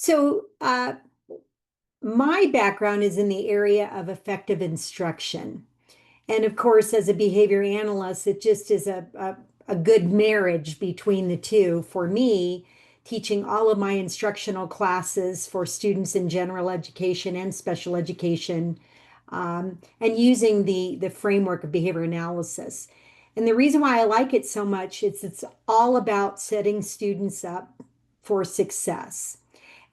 So, my background is in the area of effective instruction. And of course, as a behavior analyst, it just is a good marriage between the two. For me, teaching all of my instructional classes for students in general education and special education, and using the framework of behavior analysis. And the reason why I like it so much is it's all about setting students up for success.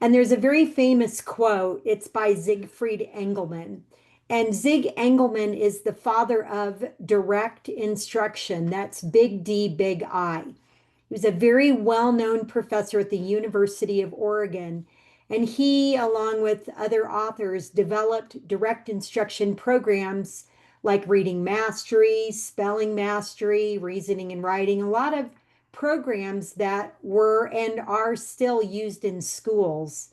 And there's a very famous quote. It's by Siegfried Engelmann. And Zig Engelmann is the father of direct instruction. That's big D, big I. He was a very well-known professor at the University of Oregon. And he, along with other authors, developed direct instruction programs like reading mastery, spelling mastery, reasoning and writing, a lot of programs that were and are still used in schools.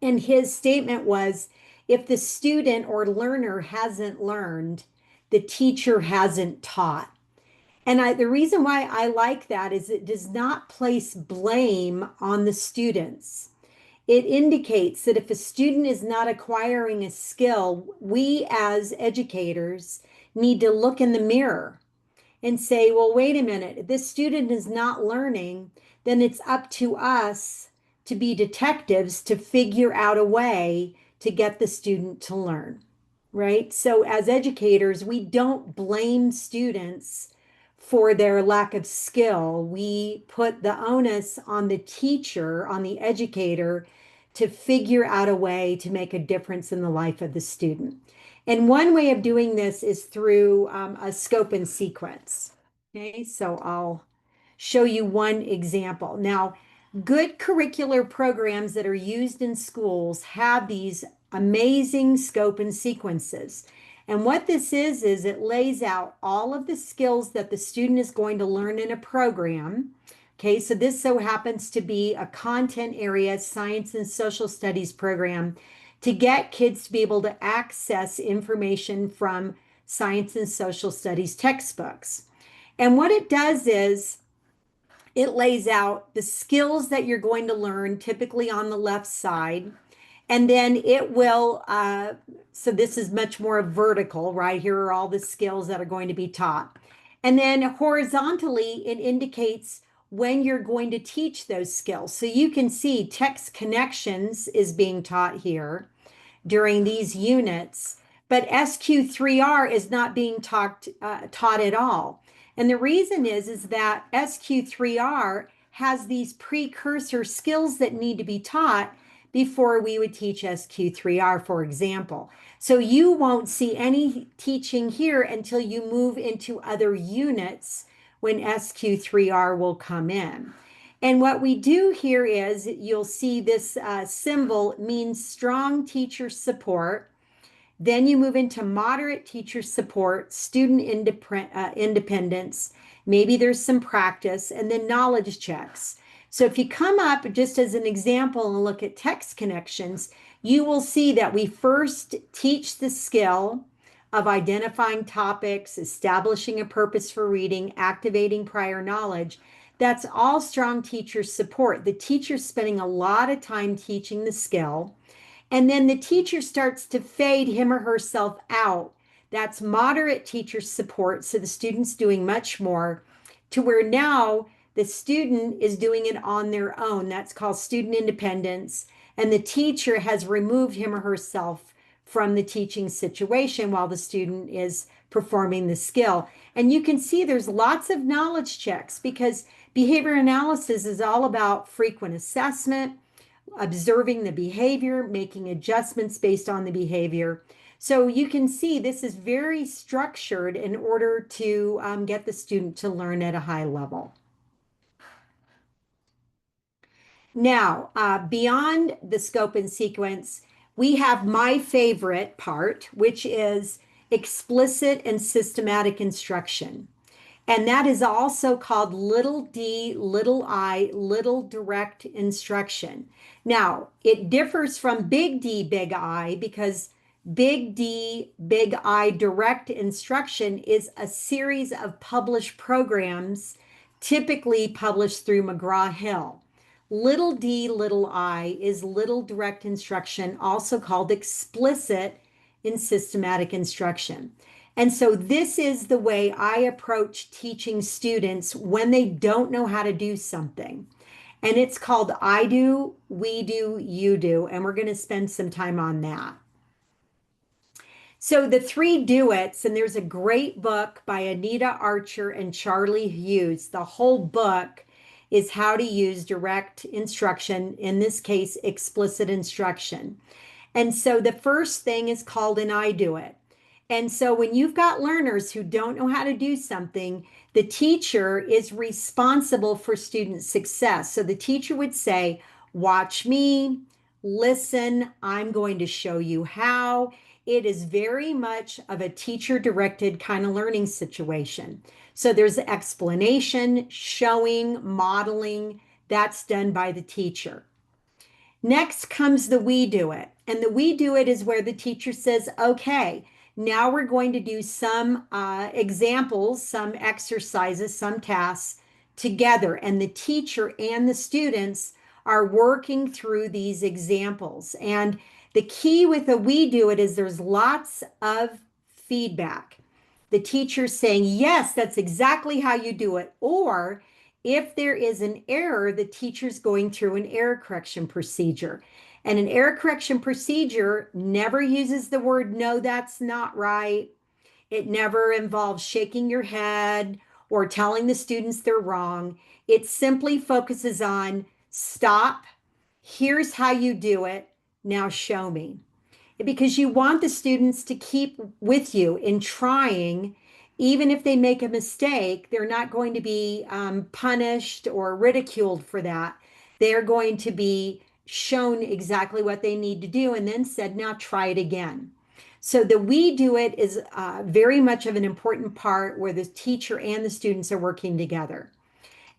And his statement was, if the student or learner hasn't learned, the teacher hasn't taught. And the reason why I like that is it does not place blame on the students. It indicates that if a student is not acquiring a skill, we as educators need to look in the mirror and say, well, wait a minute, if this student is not learning, then it's up to us to be detectives to figure out a way to get the student to learn, right? So as educators, we don't blame students for their lack of skill. We put the onus on the teacher, on the educator, to figure out a way to make a difference in the life of the student. And one way of doing this is through a scope and sequence. Okay, so I'll show you one example. Now, good curricular programs that are used in schools have these amazing scope and sequences. And what this is it lays out all of the skills that the student is going to learn in a program. Okay, so this so happens to be a content area, science and social studies program to get kids to be able to access information from science and social studies textbooks. And what it does is it lays out the skills that you're going to learn, typically on the left side. And then it will, so this is much more vertical, right? Here are all the skills that are going to be taught. And then horizontally, it indicates when you're going to teach those skills. So you can see text connections is being taught here during these units, but SQ3R is not being taught at all. And the reason is that SQ3R has these precursor skills that need to be taught before we would teach SQ3R, for example. So you won't see any teaching here until you move into other units when SQ3R will come in. And what we do here is you'll see this symbol means strong teacher support. Then you move into moderate teacher support, student independence. Maybe there's some practice, and then knowledge checks. So if you come up just as an example and look at text connections, you will see that we first teach the skill of identifying topics, establishing a purpose for reading, activating prior knowledge. That's all strong teacher support. The teacher's spending a lot of time teaching the skill. And then the teacher starts to fade him or herself out. That's moderate teacher support. So the student's doing much more, to where now the student is doing it on their own. That's called student independence. And the teacher has removed him or herself from the teaching situation while the student is performing the skill. And you can see there's lots of knowledge checks, because behavior analysis is all about frequent assessment, observing the behavior, making adjustments based on the behavior. So you can see this is very structured in order to get the student to learn at a high level. Now, beyond the scope and sequence, we have my favorite part, which is explicit and systematic instruction. And that is also called little d, little I, little direct instruction. Now, it differs from big D, big I, because big D, big I direct instruction is a series of published programs, typically published through McGraw-Hill. Little d, little I is little direct instruction, also called explicit in systematic instruction. And so this is the way I approach teaching students when they don't know how to do something. And it's called I do, we do, you do. And we're going to spend some time on that. So the three do-its, and there's a great book by Anita Archer and Charlie Hughes. The whole book is how to use direct instruction, in this case, explicit instruction. And so the first thing is called an I do it. And so when you've got learners who don't know how to do something, the teacher is responsible for student success. So the teacher would say, watch me, listen, I'm going to show you how. It is very much of a teacher directed kind of learning situation. So there's explanation, showing, modeling, that's done by the teacher. Next comes the we do it. And the we do it is where the teacher says, okay, now we're going to do some examples, some exercises, some tasks together. And the teacher and the students are working through these examples. And the key with the we do it is there's lots of feedback. The teacher saying, yes, that's exactly how you do it. Or if there is an error, the teacher's going through an error correction procedure. And an error correction procedure never uses the word, no, that's not right. It never involves shaking your head or telling the students they're wrong. It simply focuses on stop, here's how you do it, now show me. Because you want the students to keep with you in trying. Even if they make a mistake, they're not going to be punished or ridiculed for that. They're going to be shown exactly what they need to do and then said, now try it again. So the we do it is very much of an important part where the teacher and the students are working together.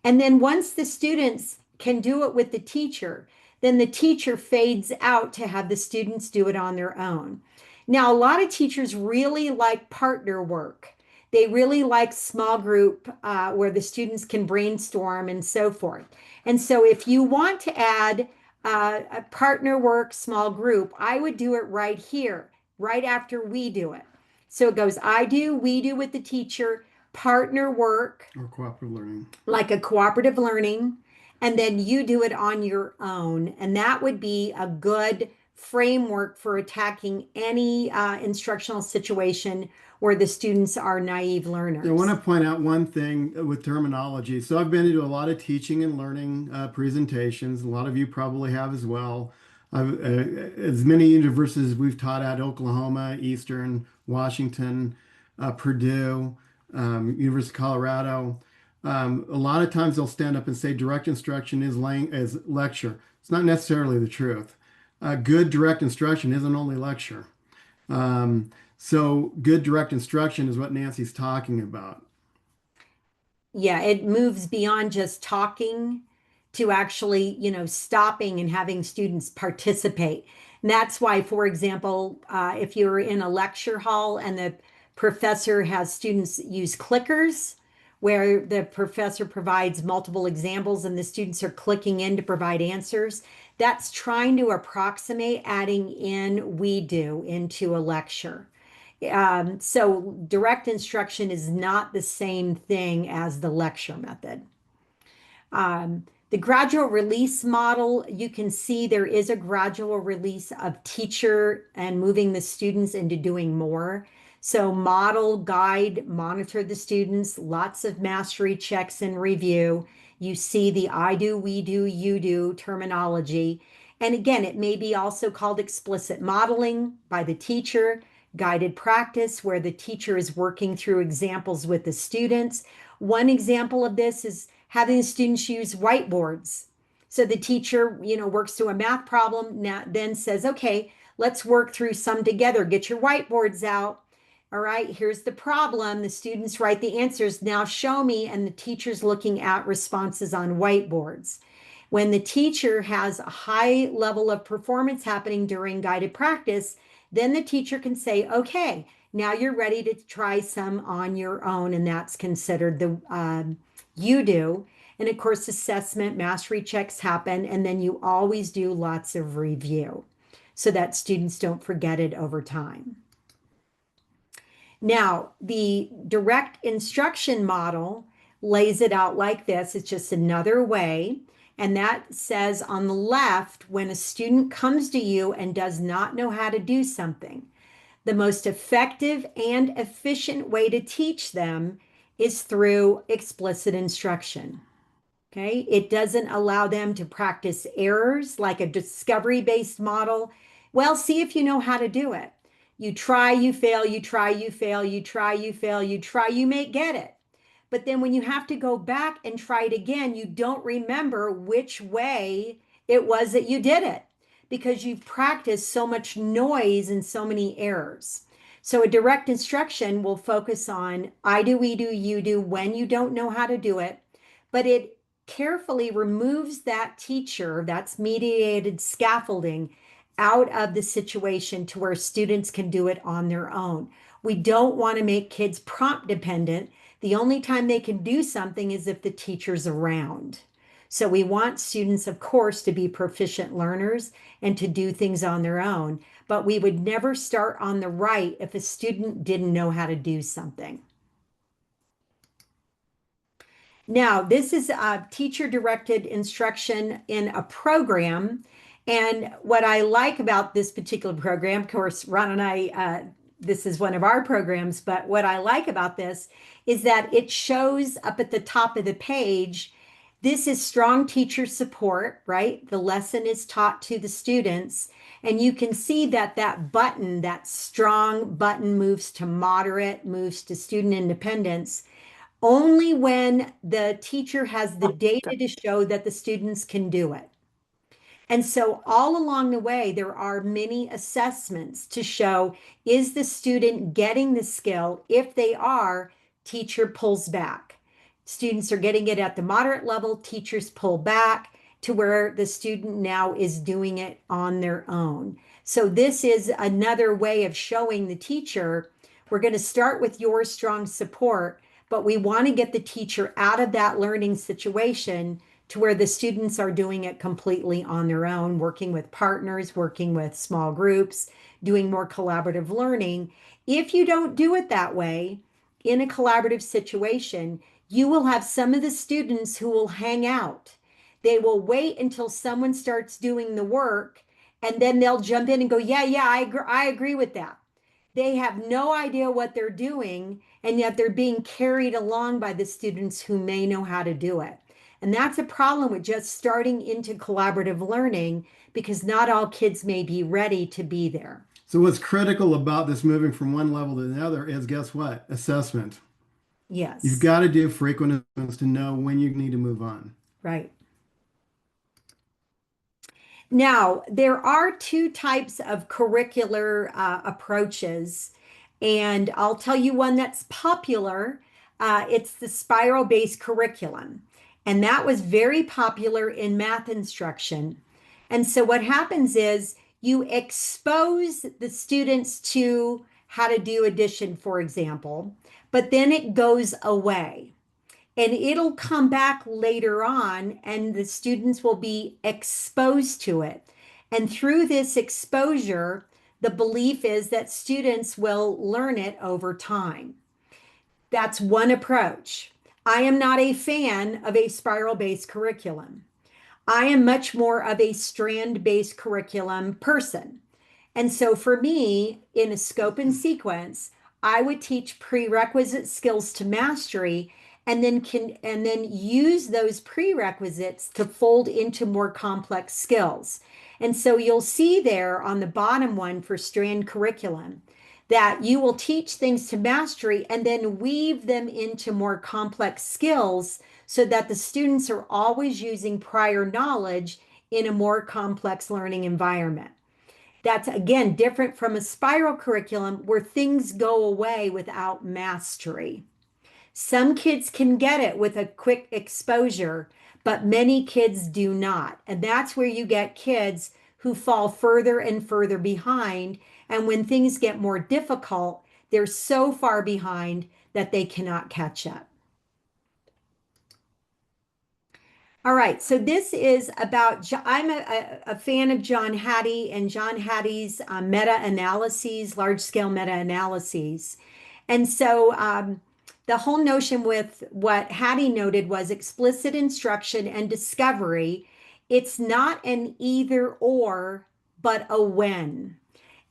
And then once the students can do it with the teacher, then the teacher fades out to have the students do it on their own. Now, a lot of teachers really like partner work. They really like small group where the students can brainstorm and so forth. And so if you want to add a partner work small group, I would do it right here, right after we do it. So it goes, I do, we do with the teacher, partner work, or cooperative learning, like a cooperative learning, and then you do it on your own. And that would be a good framework for attacking any instructional situation where the students are naive learners. I want to point out one thing with terminology. So I've been to a lot of teaching and learning presentations. A lot of you probably have as well. As many universities we've taught at: Oklahoma, Eastern, Washington, Purdue, University of Colorado. A lot of times they'll stand up and say direct instruction is lecture. It's not necessarily the truth. Good direct instruction isn't only lecture. So good direct instruction is what Nancy's talking about. Yeah, it moves beyond just talking to actually, stopping and having students participate. And that's why, for example, if you're in a lecture hall and the professor has students use clickers, where the professor provides multiple examples and the students are clicking in to provide answers, that's trying to approximate adding in we do into a lecture. So direct instruction is not the same thing as the lecture method. The gradual release model, you can see there is a gradual release of teacher and moving the students into doing more. So model, guide, monitor the students, lots of mastery checks and review. You see the I do, we do, you do terminology. And again, it may be also called explicit modeling by the teacher, guided practice where the teacher is working through examples with the students. One example of this is having the students use whiteboards. So the teacher, works through a math problem, now then says, okay, let's work through some together. Get your whiteboards out. All right, here's the problem. The students write the answers. Now show me, and the teacher's looking at responses on whiteboards. When the teacher has a high level of performance happening during guided practice, then the teacher can say, okay, now you're ready to try some on your own, and that's considered the you do. And of course, assessment, mastery checks happen, and then you always do lots of review so that students don't forget it over time. Now, the direct instruction model lays it out like this. It's just another way. And that says on the left, when a student comes to you and does not know how to do something, the most effective and efficient way to teach them is through explicit instruction. Okay, it doesn't allow them to practice errors like a discovery-based model. Well, see if you know how to do it. You try, you fail, you try, you fail, you try, you fail, you try, you may get it. But then when you have to go back and try it again, you don't remember which way it was that you did it because you've practiced so much noise and so many errors. So a direct instruction will focus on I do, we do, you do when you don't know how to do it, but it carefully removes that teacher, that's mediated scaffolding, out of the situation to where students can do it on their own. We don't want to make kids prompt dependent. The only time they can do something is if the teacher's around. So we want students, of course, to be proficient learners and to do things on their own, but we would never start on the right if a student didn't know how to do something. Now, this is a teacher-directed instruction in a program. And what I like about this particular program, of course, Ron and I, this is one of our programs, but what I like about this is that it shows up at the top of the page, this is strong teacher support, right? The lesson is taught to the students. And you can see that that button, that strong button moves to moderate, moves to student independence only when the teacher has the data to show that the students can do it. And so all along the way, there are many assessments to show, is the student getting the skill? If they are, teacher pulls back. Students are getting it at the moderate level, teachers pull back to where the student now is doing it on their own. So this is another way of showing the teacher, we're going to start with your strong support, but we want to get the teacher out of that learning situation to where the students are doing it completely on their own, working with partners, working with small groups, doing more collaborative learning. If you don't do it that way in a collaborative situation, you will have some of the students who will hang out. They will wait until someone starts doing the work and then they'll jump in and go, yeah, I agree with that. They have no idea what they're doing, and yet they're being carried along by the students who may know how to do it. And that's a problem with just starting into collaborative learning because not all kids may be ready to be there. So what's critical about this moving from one level to the other is, guess what? Assessment. You've Yes, got to do frequent assessments to know when you need to move on. right. Now, there are two types of curricular approaches, and I'll tell you one that's popular. It's the spiral-based curriculum, and that was very popular in math instruction. And so what happens is you expose the students to how to do addition, for example, but then it goes away. And it'll come back later on, and the students will be exposed to it. And through this exposure, the belief is that students will learn it over time. That's one approach. I am not a fan of a spiral-based curriculum. I am much more of a strand-based curriculum person. And so for me, in a scope and sequence, I would teach prerequisite skills to mastery and then use those prerequisites to fold into more complex skills. And so you'll see there on the bottom one for strand curriculum that you will teach things to mastery and then weave them into more complex skills so that the students are always using prior knowledge in a more complex learning environment. That's again different from a spiral curriculum where things go away without mastery. Some kids can get it with a quick exposure, but many kids do not. And that's where you get kids who fall further and further behind. And when things get more difficult, they're so far behind that they cannot catch up. All right, so this is about, I'm a fan of John Hattie and John Hattie's meta-analyses, large-scale meta-analyses. And so the whole notion with what Hattie noted was explicit instruction and discovery. It's not an either or, but a when.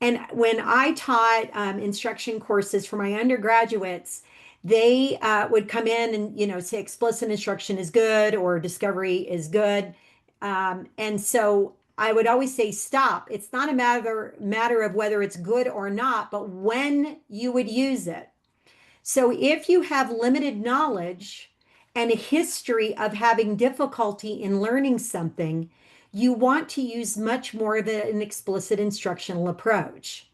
And when I taught instruction courses for my undergraduates, they would come in and say explicit instruction is good or discovery is good, and so I would always say stop. It's not a matter of whether it's good or not, but when you would use it. So if you have limited knowledge and a history of having difficulty in learning something, you want to use much more than an explicit instructional approach.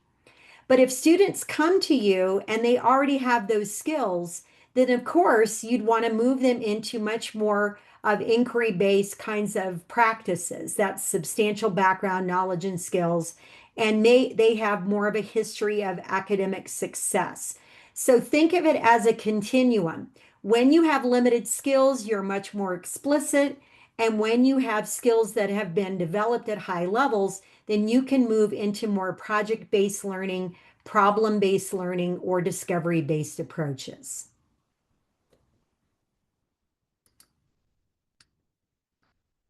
But if students come to you and they already have those skills, then of course you'd want to move them into much more of inquiry-based kinds of practices. That's substantial background knowledge and skills, and they have more of a history of academic success. So think of it as a continuum. When you have limited skills, you're much more explicit. And when you have skills that have been developed at high levels, then you can move into more project-based learning, problem-based learning, or discovery-based approaches.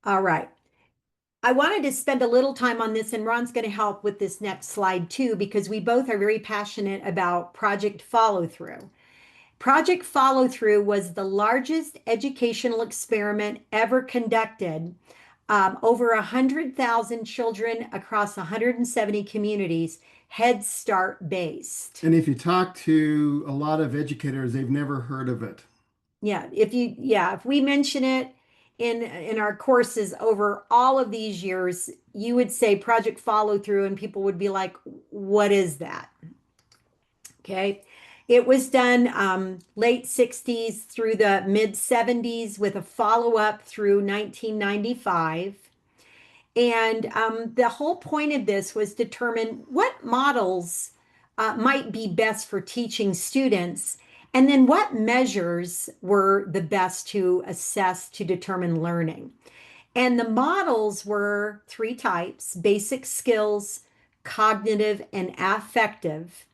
All right. I wanted to spend a little time on this, and Ron's going to help with this next slide too, because we both are very passionate about project follow-through. Project follow-through was the largest educational experiment ever conducted. Over 100,000 children across 170 communities, Head Start based. And if you talk to a lot of educators, they've never heard of it. If we mention it in our courses over all of these years, you would say project follow through, and people would be like, "What is that?" Okay. It was done late 60s through the mid 70s with a follow-up through 1995. And the whole point of this was determine what models might be best for teaching students, and then what measures were the best to assess to determine learning. And the models were three types: basic skills, cognitive, and affective.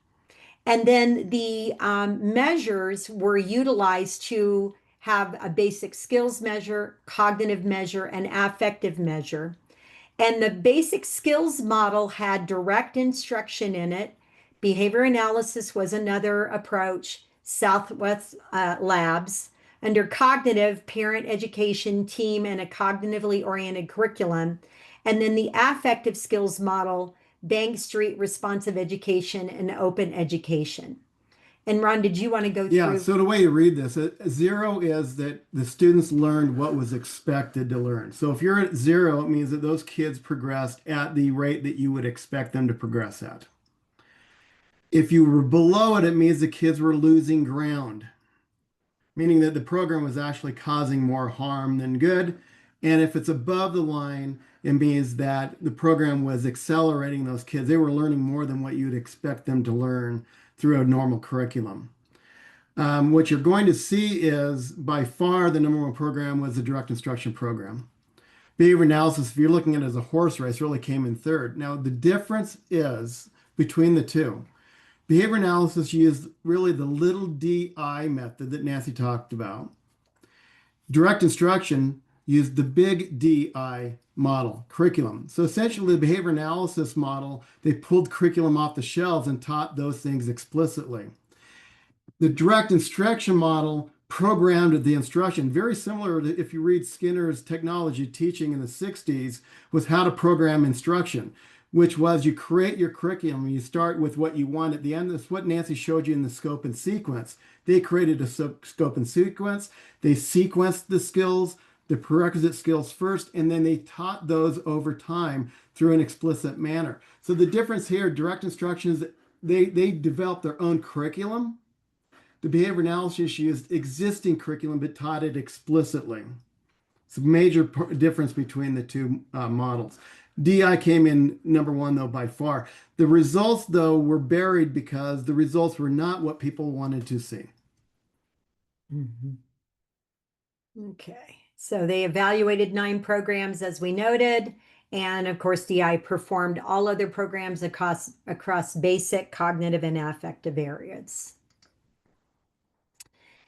And then the measures were utilized to have a basic skills measure, cognitive measure, and affective measure. And the basic skills model had direct instruction in it. Behavior analysis was another approach, Southwest Labs. Under cognitive, parent education, team, and a cognitively oriented curriculum. And then the affective skills model, Bank Street responsive education and open education. And Ron, did you want to go Yeah, through? so the way you read this, zero is that the students learned what was expected to learn. So if you're at zero, it means that those kids progressed at the rate that you would expect them to progress at. If you were below it, it means the kids were losing ground, meaning that the program was actually causing more harm than good. And if it's above the line, it means that the program was accelerating those kids. They were learning more than what you'd expect them to learn through a normal curriculum. What you're going to see is by far the number one program was the direct instruction program. Behavior analysis, if you're looking at it as a horse race, really came in third. Now, the difference is between the two. Behavior analysis used really the little DI method that Nancy talked about. Direct instruction used the big DI model, curriculum. So essentially, the behavior analysis model, they pulled curriculum off the shelves and taught those things explicitly. The direct instruction model programmed the instruction, very similar to if you read Skinner's technology teaching in the 60s, was how to program instruction, which was you create your curriculum and you start with what you want at the end. That's what Nancy showed you in the scope and sequence. They created a scope and sequence. They sequenced the skills, the prerequisite skills first, and then they taught those over time through an explicit manner. So the difference here, direct instruction is they developed their own curriculum. The behavior analysis used existing curriculum but taught it explicitly. It's a major difference between the two models. DI came in number one, though, by far. The results, though, were buried because the results were not what people wanted to see. Mhm. Okay. So they evaluated 9 programs, as we noted. And of course, DI performed all other programs across basic cognitive and affective areas.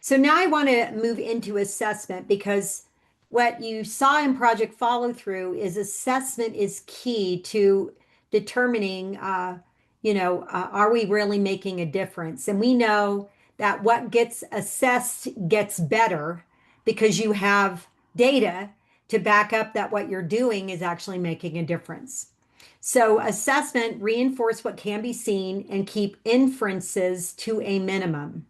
So now I want to move into assessment, because what you saw in Project Follow Through is assessment is key to determining, are we really making a difference? And we know that what gets assessed gets better because you have data to back up that what you're doing is actually making a difference. So assessment reinforce what can be seen and keep inferences to a minimum.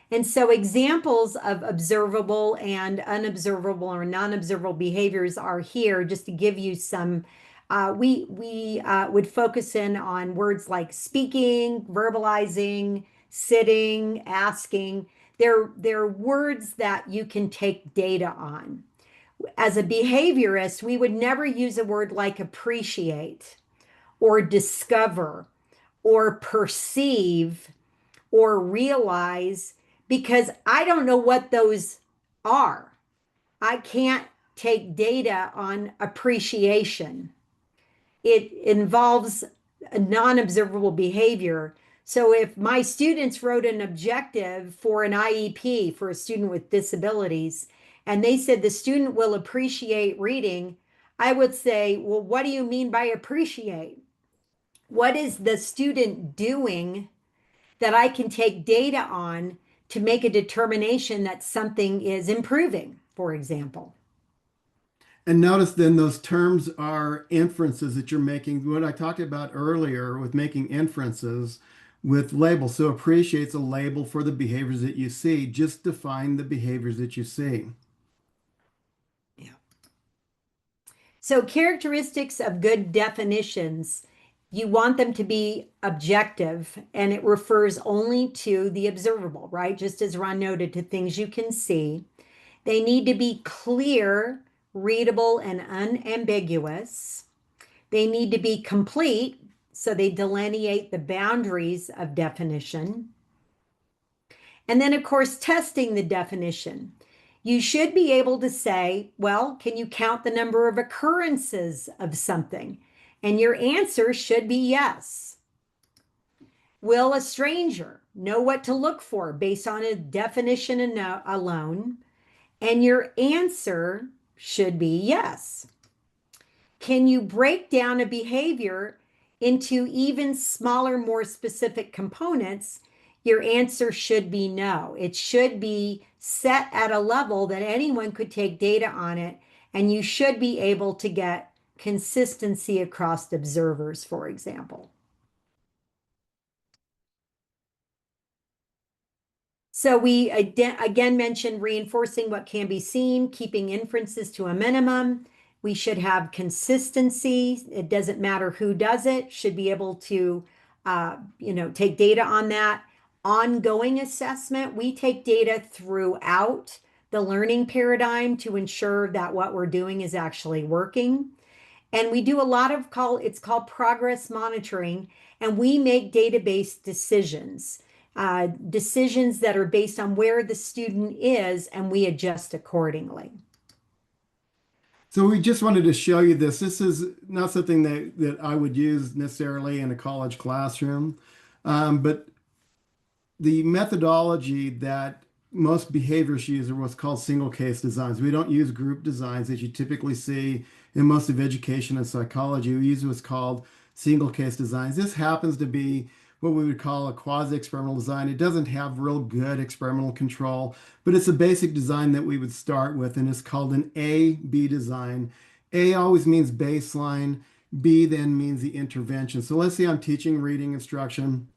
And so examples of observable and unobservable or non-observable behaviors are here just to give you some. We would focus in on words like speaking, verbalizing, sitting, asking. They're words that you can take data on. As a behaviorist, we would never use a word like appreciate or discover or perceive or realize, because I don't know what those are. I can't take data on appreciation. It involves a non-observable behavior. So if my students wrote an objective for an IEP for a student with disabilities, and they said the student will appreciate reading, I would say, well, what do you mean by appreciate? What is the student doing that I can take data on to make a determination that something is improving, for example? And notice then those terms are inferences that you're making. What I talked about earlier with making inferences with labels. So appreciates a label for the behaviors that you see. Just define the behaviors that you see. Yeah. So characteristics of good definitions, you want them to be objective, and it refers only to the observable, right? Just as Ron noted, to things you can see. They need to be clear, readable, and unambiguous. They need to be complete, so they delineate the boundaries of definition. And then, of course, testing the definition. You should be able to say, well, can you count the number of occurrences of something? And your answer should be yes. Will a stranger know what to look for based on a definition alone? And your answer should be yes. Can you break down a behavior into even smaller, more specific components? Your answer should be no. It should be set at a level that anyone could take data on it, and you should be able to get consistency across observers, for example. So we again mentioned reinforcing what can be seen, keeping inferences to a minimum. We should have consistency. It doesn't matter who does it, should be able to, take data on that. Ongoing assessment, we take data throughout the learning paradigm to ensure that what we're doing is actually working. And we do a lot of it's called progress monitoring, and we make data-based decisions, decisions that are based on where the student is, and we adjust accordingly. So we just wanted to show you this. This is not something that I would use necessarily in a college classroom, but the methodology that most behaviorists use are what's called single case designs. We don't use group designs that you typically see in most of education and psychology. We use what's called single case designs. This happens to be what we would call a quasi-experimental design. It doesn't have real good experimental control, but it's a basic design that we would start with, and it's called an A-B design. A always means baseline. B then means the intervention. So let's say I'm teaching reading instruction.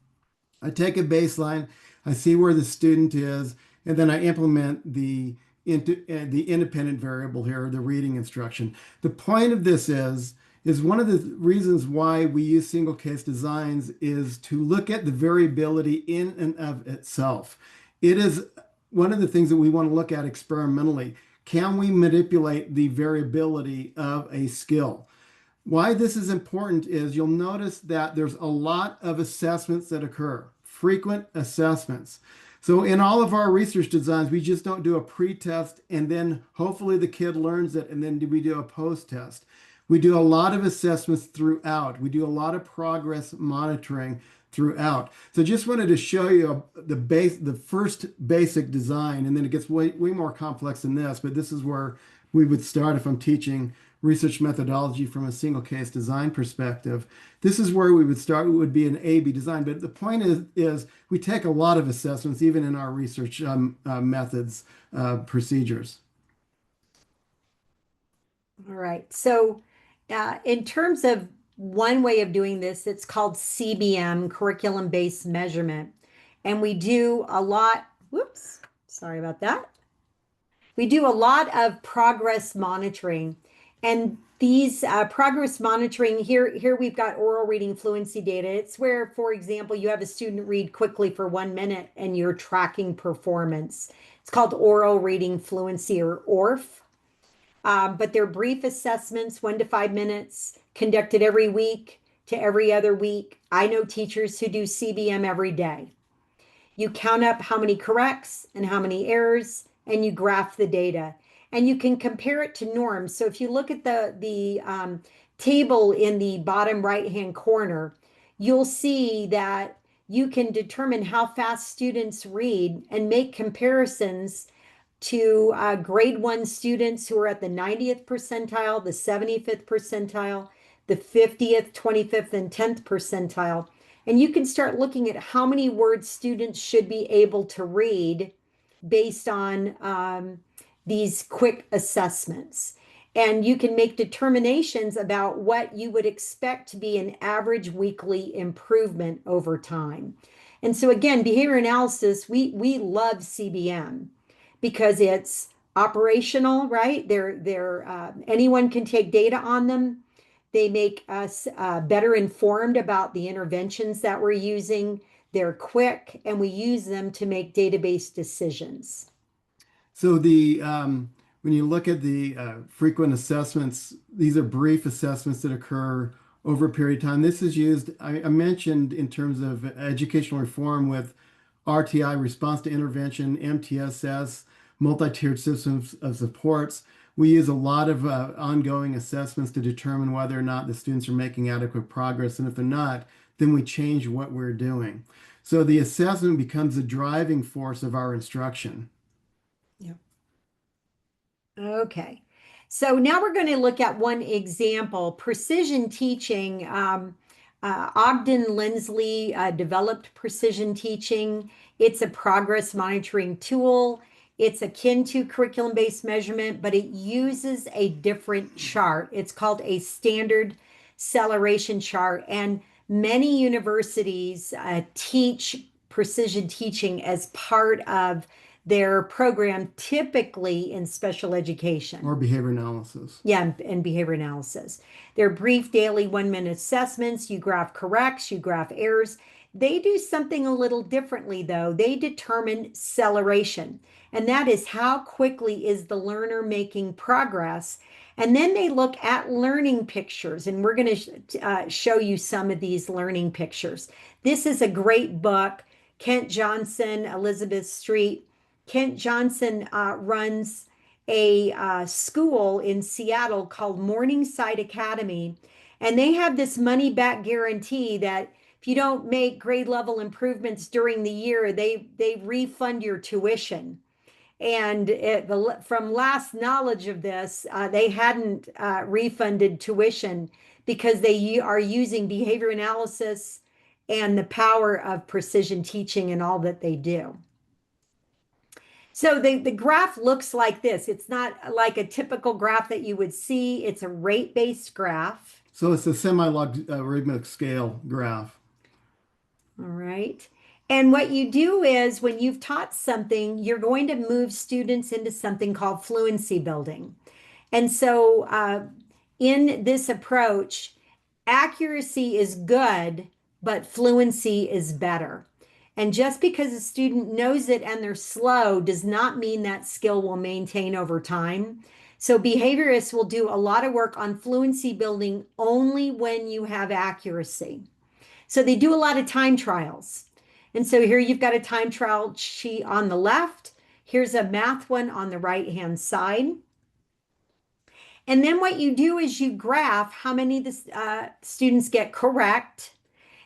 I take a baseline, I see where the student is, and then I implement the independent variable here, the reading instruction. The point of this is one of the reasons why we use single case designs is to look at the variability in and of itself. It is one of the things that we want to look at experimentally. Can we manipulate the variability of a skill? Why this is important is you'll notice that there's a lot of assessments that occur, frequent assessments. So in all of our research designs, we just don't do a pre-test and then hopefully the kid learns it and then we do a post-test. We do a lot of assessments throughout. We do a lot of progress monitoring throughout. So just wanted to show you the first basic design, and then it gets way more complex than this, but this is where we would start if I'm teaching research methodology from a single case design perspective. This is where we would start. It would be an A/B design. But the point is we take a lot of assessments, even in our research methods, procedures. All right. So, in terms of one way of doing this, it's called CBM, curriculum-based measurement. And we do a lot, whoops, sorry about that. We do a lot of progress monitoring. And these progress monitoring here we've got oral reading fluency data. It's where, for example, you have a student read quickly for 1 minute and you're tracking performance. It's called oral reading fluency, or ORF. But they're brief assessments, 1 to 5 minutes, conducted every week to every other week. I know teachers who do CBM every day. You count up how many corrects and how many errors, and you graph the data. And you can compare it to norms. So if you look at the table in the bottom right-hand corner, you'll see that you can determine how fast students read and make comparisons to grade 1 students who are at the 90th percentile, the 75th percentile, the 50th, 25th, and 10th percentile. And you can start looking at how many words students should be able to read based on these quick assessments. And you can make determinations about what you would expect to be an average weekly improvement over time. And so again, behavior analysis, we love CBM because it's operational, right? Anyone can take data on them. They make us better informed about the interventions that we're using. They're quick, and we use them to make database decisions. So when you look at the frequent assessments, these are brief assessments that occur over a period of time. This is used, I mentioned in terms of educational reform with RTI, response to intervention, MTSS, multi-tiered systems of supports. We use a lot of ongoing assessments to determine whether or not the students are making adequate progress. And if they're not, then we change what we're doing. So the assessment becomes the driving force of our instruction. Yeah. Okay. So now we're going to look at one example, precision teaching. Ogden Lindsley developed precision teaching. It's a progress monitoring tool. It's akin to curriculum-based measurement, but it uses a different chart. It's called a standard acceleration chart. And many universities teach precision teaching as part of their program, typically in special education. Or behavior analysis. Yeah, and behavior analysis. They're brief daily 1 minute assessments. You graph corrects, you graph errors. They do something a little differently, though. They determine acceleration, and that is how quickly is the learner making progress. And then they look at learning pictures, and we're going to show you some of these learning pictures. This is a great book, Kent Johnson, Elizabeth Street. Kent Johnson runs a school in Seattle called Morningside Academy, and they have this money back guarantee that if you don't make grade level improvements during the year, they refund your tuition. And from last knowledge of this, they hadn't refunded tuition because they are using behavior analysis and the power of precision teaching in all that they do. So the graph looks like this. It's not like a typical graph that you would see. It's a rate-based graph. So it's a semi-logarithmic scale graph. All right. And what you do is when you've taught something, you're going to move students into something called fluency building. And so in this approach, accuracy is good, but fluency is better. And just because a student knows it and they're slow does not mean that skill will maintain over time. So behaviorists will do a lot of work on fluency building only when you have accuracy. So they do a lot of time trials. And so here you've got a time trial sheet on the left. Here's a math one on the right-hand side. And then what you do is you graph how many the students get correct,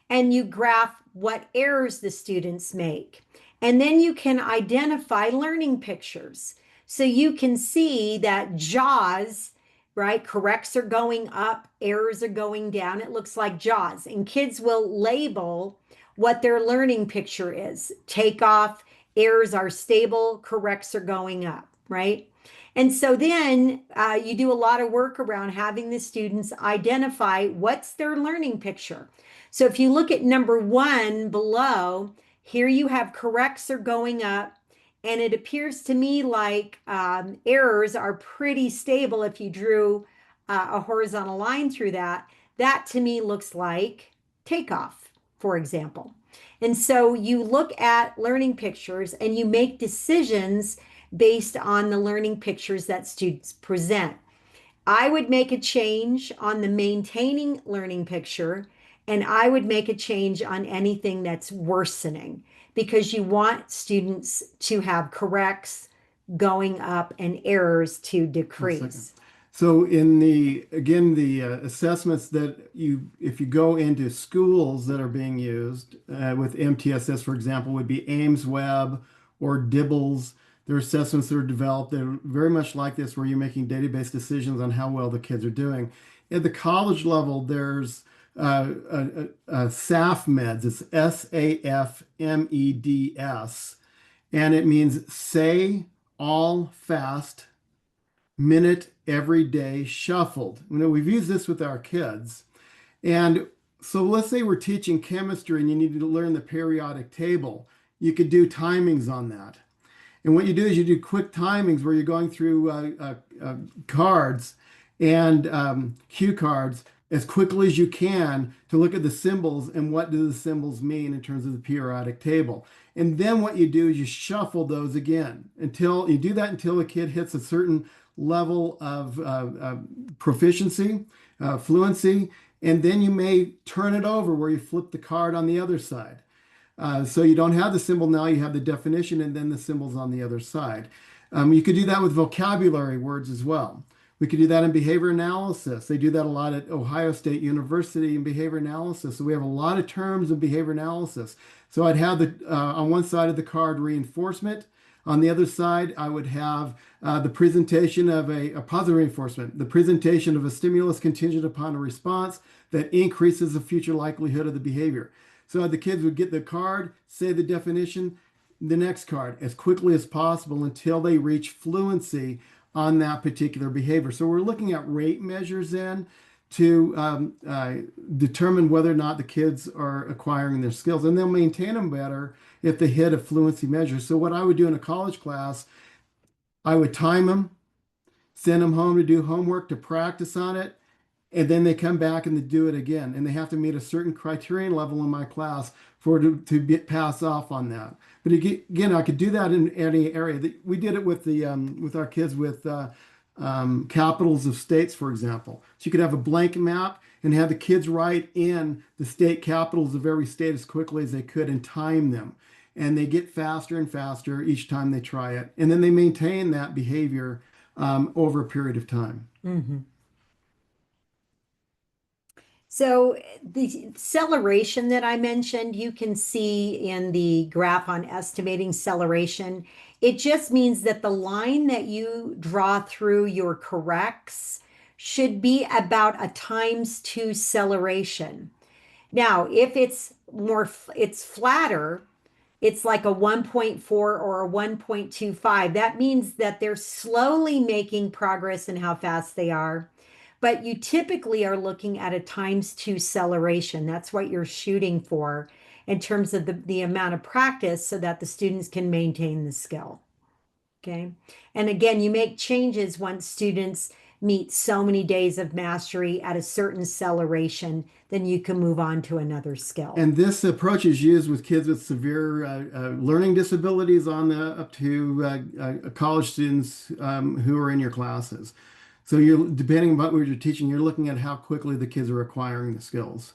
and you graph what errors the students make. And then you can identify learning pictures. So you can see that JAWS, right? Corrects are going up, errors are going down. It looks like JAWS. And kids will label what their learning picture is. Takeoff, errors are stable, corrects are going up, right? And so then you do a lot of work around having the students identify what's their learning picture. So if you look at number one below, here you have corrects are going up, and it appears to me like errors are pretty stable if you drew a horizontal line through that. That to me looks like takeoff, for example. And so you look at learning pictures and you make decisions based on the learning pictures that students present. I would make a change on the maintaining learning picture, and I would make a change on anything that's worsening because you want students to have corrects going up and errors to One second. decrease. So in the, again, the assessments that if you go into schools that are being used with MTSS, for example, would be Ames Web or Dibbles. There are assessments that are developed that are very much like this, where you're making database decisions on how well the kids are doing. At the college level, there's SAF meds. It's SAFMEDS, and it means say all fast minute every day shuffled. You know, we've used this with our kids. And so let's say we're teaching chemistry and you need to learn the periodic table. You could do timings on that. And what you do is you do quick timings where you're going through cards and cue cards as quickly as you can to look at the symbols and what do the symbols mean in terms of the periodic table. And then what you do is you shuffle those again until you do that until the kid hits a certain level of proficiency, fluency, and then you may turn it over where you flip the card on the other side. So you don't have the symbol now, you have the definition and then the symbols on the other side. You could do that with vocabulary words as well. We could do that in behavior analysis. They do that a lot at Ohio State University in behavior analysis. So we have a lot of terms in behavior analysis. So I'd have the on one side of the card reinforcement. On the other side, I would have the presentation of a positive reinforcement, the presentation of a stimulus contingent upon a response that increases the future likelihood of the behavior. So the kids would get the card, say the definition, the next card as quickly as possible until they reach fluency on that particular behavior. So we're looking at rate measures then to determine whether or not the kids are acquiring their skills, and they'll maintain them better if they hit a fluency measure. So what I would do in a college class, I would time them, send them home to do homework to practice on it, and then they come back and they do it again. And they have to meet a certain criterion level in my class for to get pass off on that. But again, I could do that in any area. We did it with our kids with capitals of states, for example. So you could have a blank map and have the kids write in the state capitals of every state as quickly as they could and time them. And they get faster and faster each time they try it. And then they maintain that behavior over a period of time. Mm-hmm. So the acceleration that I mentioned, you can see in the graph on estimating acceleration. It just means that the line that you draw through your corrects should be about a times two acceleration. Now, if it's flatter, it's like a 1.4 or a 1.25. That means that they're slowly making progress in how fast they are. But you typically are looking at a times two acceleration. That's what you're shooting for in terms of the amount of practice so that the students can maintain the skill. Okay. And again, you make changes once students meet so many days of mastery at a certain acceleration, then you can move on to another skill. And this approach is used with kids with severe learning disabilities on up to college students who are in your classes. So you're depending on what you're teaching, you're looking at how quickly the kids are acquiring the skills.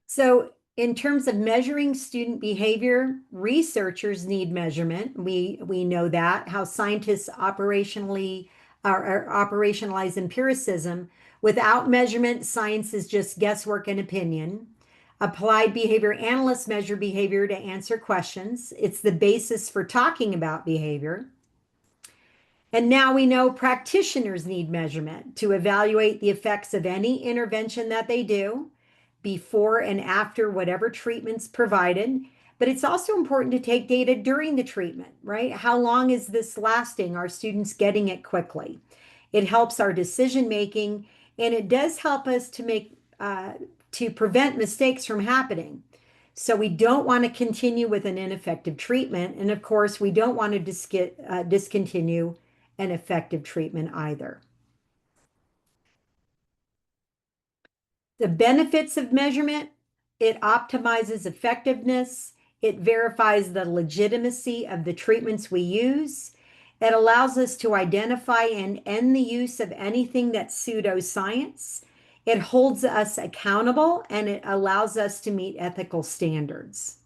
So In terms of measuring student behavior, researchers need measurement. We know that how scientists are operationalize empiricism. Without measurement, science is just guesswork and opinion. Applied behavior analysts measure behavior to answer questions. It's the basis for talking about behavior. And now we know practitioners need measurement to evaluate the effects of any intervention that they do before and after whatever treatment's provided. But it's also important to take data during the treatment, right? How long is this lasting? Are students getting it quickly? It helps our decision making, and it does help us to prevent mistakes from happening. So we don't want to continue with an ineffective treatment, and of course, we don't want to discontinue an effective treatment either. The benefits of measurement, it optimizes effectiveness, it verifies the legitimacy of the treatments we use, it allows us to identify and end the use of anything that's pseudoscience, it holds us accountable, and it allows us to meet ethical standards.